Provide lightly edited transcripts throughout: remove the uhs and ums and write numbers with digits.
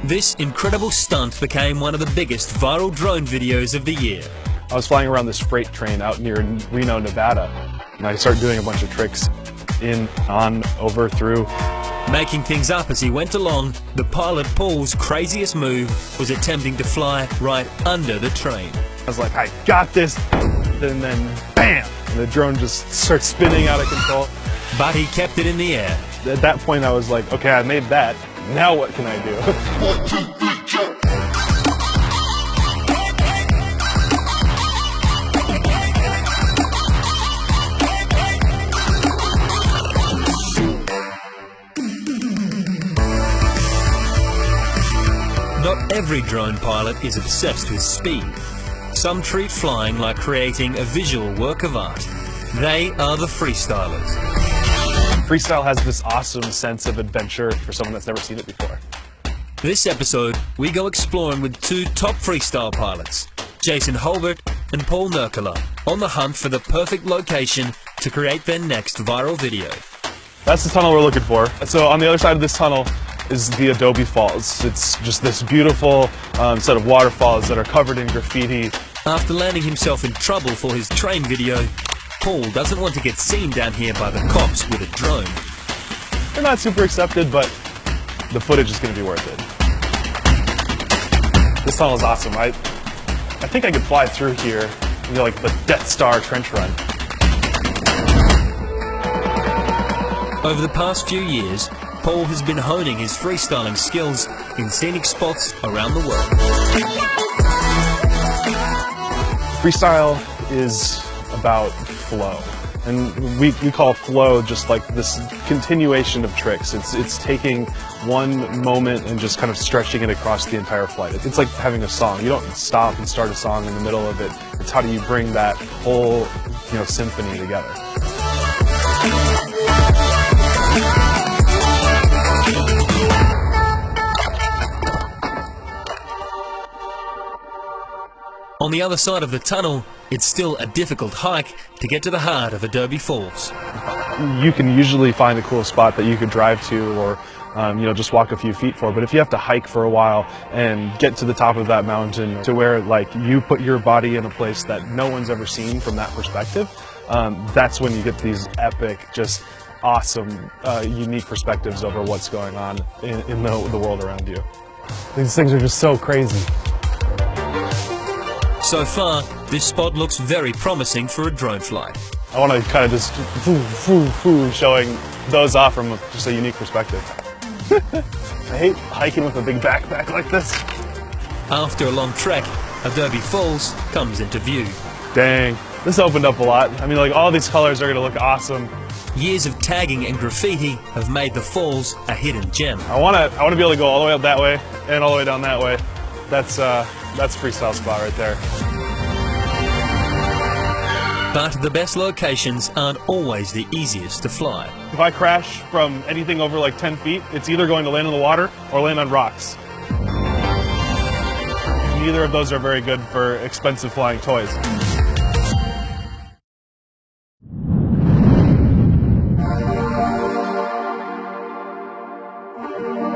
This incredible stunt became one of the biggest viral drone videos of the year. I was flying around this freight train out near Reno, Nevada, and I started doing a bunch of tricks in, on, over, through. Making things up as he went along, the pilot Paul's craziest move was attempting to fly right under the train. I was like, I got this, and then bam! And the drone just starts spinning out of control. But he kept it in the air. At that point I was like, okay, I made that, now what can I do? 1, 2, 3, jump! Not every drone pilot is obsessed with speed. Some treat flying like creating a visual work of art. They are the freestylers. Freestyle has this awesome sense of adventure for someone that's never seen it before. This episode, we go exploring with two top freestyle pilots, Jason Holbert and Paul Nurkala, on the hunt for the perfect location to create their next viral video. That's the tunnel we're looking for. So on the other side of this tunnel is the Adobe Falls. It's just this beautiful set of waterfalls that are covered in graffiti. After landing himself in trouble for his train video, Paul doesn't want to get seen down here by the cops with a drone. They're not super accepted, but the footage is going to be worth it. This tunnel is awesome. I think I could fly through here, you know, like the Death Star trench run. Over the past few years, Paul has been honing his freestyling skills in scenic spots around the world. Freestyle is about flow, and we call flow just like this continuation of tricks. It's taking one moment and just kind of stretching it across the entire flight. It's like having a song. You don't stop and start a song in the middle of it. It's how do you bring that whole, you know, symphony together. On the other side of the tunnel, it's still a difficult hike to get to the heart of Adobe Falls. You can usually find a cool spot that you could drive to or you know, just walk a few feet for, but if you have to hike for a while and get to the top of that mountain to where like you put your body in a place that no one's ever seen from that perspective, that's when you get these epic, just awesome, unique perspectives over what's going on in the world around you. These things are just so crazy. So far, this spot looks very promising for a drone flight. I want to kind of just showing those off from just a unique perspective. I hate hiking with a big backpack like this. After a long trek, Adobe Falls comes into view. Dang, this opened up a lot. I mean, like, all these colors are going to look awesome. Years of tagging and graffiti have made the falls a hidden gem. I want to be able to go all the way up that way and all the way down that way. That's freestyle spot right there. But the best locations aren't always the easiest to fly. If I crash from anything over like 10 feet, it's either going to land in the water or land on rocks. Neither of those are very good for expensive flying toys.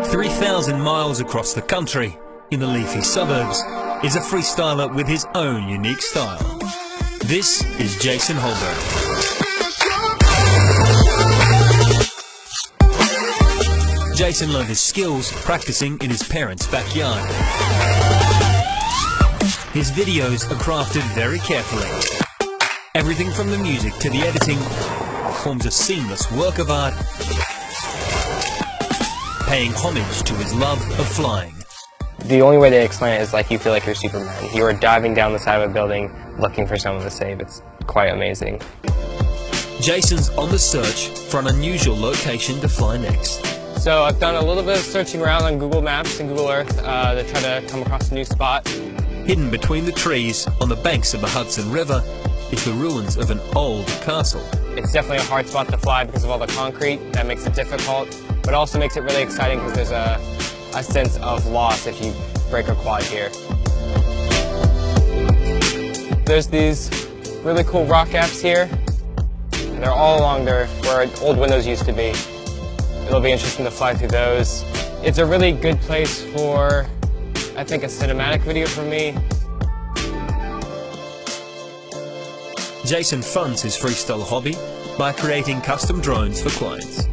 "3,000 miles across the country, in the leafy suburbs, is a freestyler with his own unique style. This is Jason Holbert. Jason learned his skills practicing in his parents' backyard. His videos are crafted very carefully. Everything from the music to the editing forms a seamless work of art, paying homage to his love of flying. The only way to explain it is like you feel like you're Superman. You are diving down the side of a building looking for someone to save. It's quite amazing. Jason's on the search for an unusual location to fly next. So I've done a little bit of searching around on Google Maps and Google Earth to try to come across a new spot. Hidden between the trees on the banks of the Hudson River is the ruins of an old castle. It's definitely a hard spot to fly because of all the concrete. That makes it difficult, but also makes it really exciting because there's a sense of loss if you break a quad here. There's these really cool rock gaps here, and they're all along there where old windows used to be. It'll be interesting to fly through those. It's a really good place for, I think, a cinematic video for me. Jason funds his freestyle hobby by creating custom drones for clients.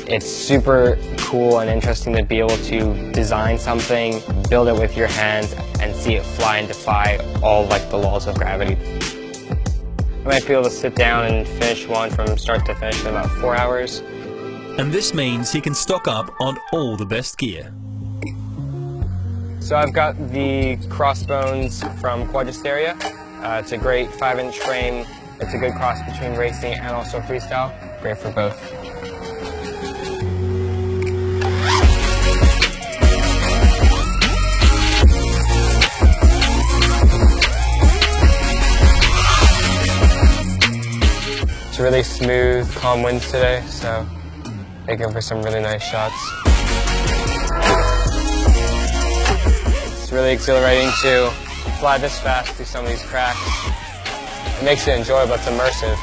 It's super cool and interesting to be able to design something, build it with your hands, and see it fly and defy all like the laws of gravity. I might be able to sit down and finish one from start to finish in about 4 hours. And this means he can stock up on all the best gear. So I've got the Crossbones from Quadristeria. It's a great 5-inch frame. It's a good cross between racing and also freestyle. Great for both. It's really smooth, calm winds today, so making for some really nice shots. It's really exhilarating to fly this fast through some of these cracks. It makes it enjoyable, it's immersive.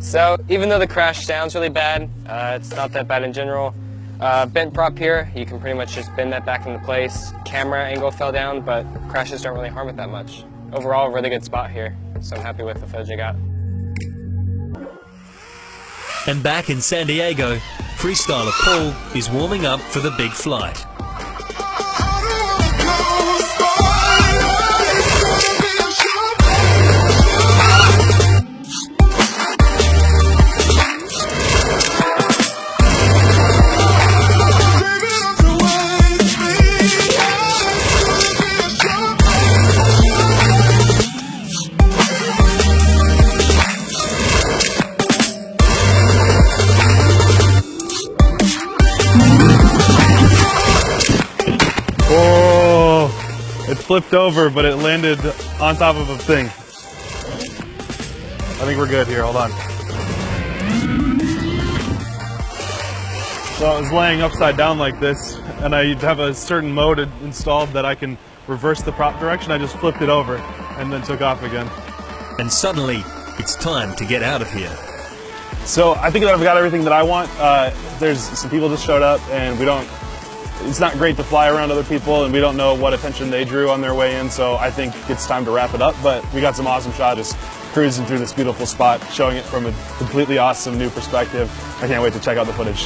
So even though the crash sounds really bad, it's not that bad in general. Bent prop here, you can pretty much just bend that back into place. Camera angle fell down, but crashes don't really harm it that much. Overall, a really good spot here, so I'm happy with the footage I got. And back in San Diego, freestyler Paul is warming up for the big flight. It flipped over, but it landed on top of a thing. I think we're good here, hold on. So I was laying upside down like this, and I have a certain mode installed that I can reverse the prop direction. I just flipped it over and then took off again. And suddenly, it's time to get out of here. So I think that I've got everything that I want. There's some people just showed up, and it's not great to fly around other people, and we don't know what attention they drew on their way in, so I think it's time to wrap it up. But we got some awesome shots just cruising through this beautiful spot, showing it from a completely awesome new perspective. I can't wait to check out the footage.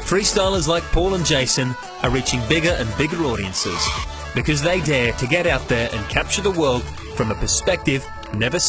Freestylers like Paul and Jason are reaching bigger and bigger audiences because they dare to get out there and capture the world from a perspective never seen.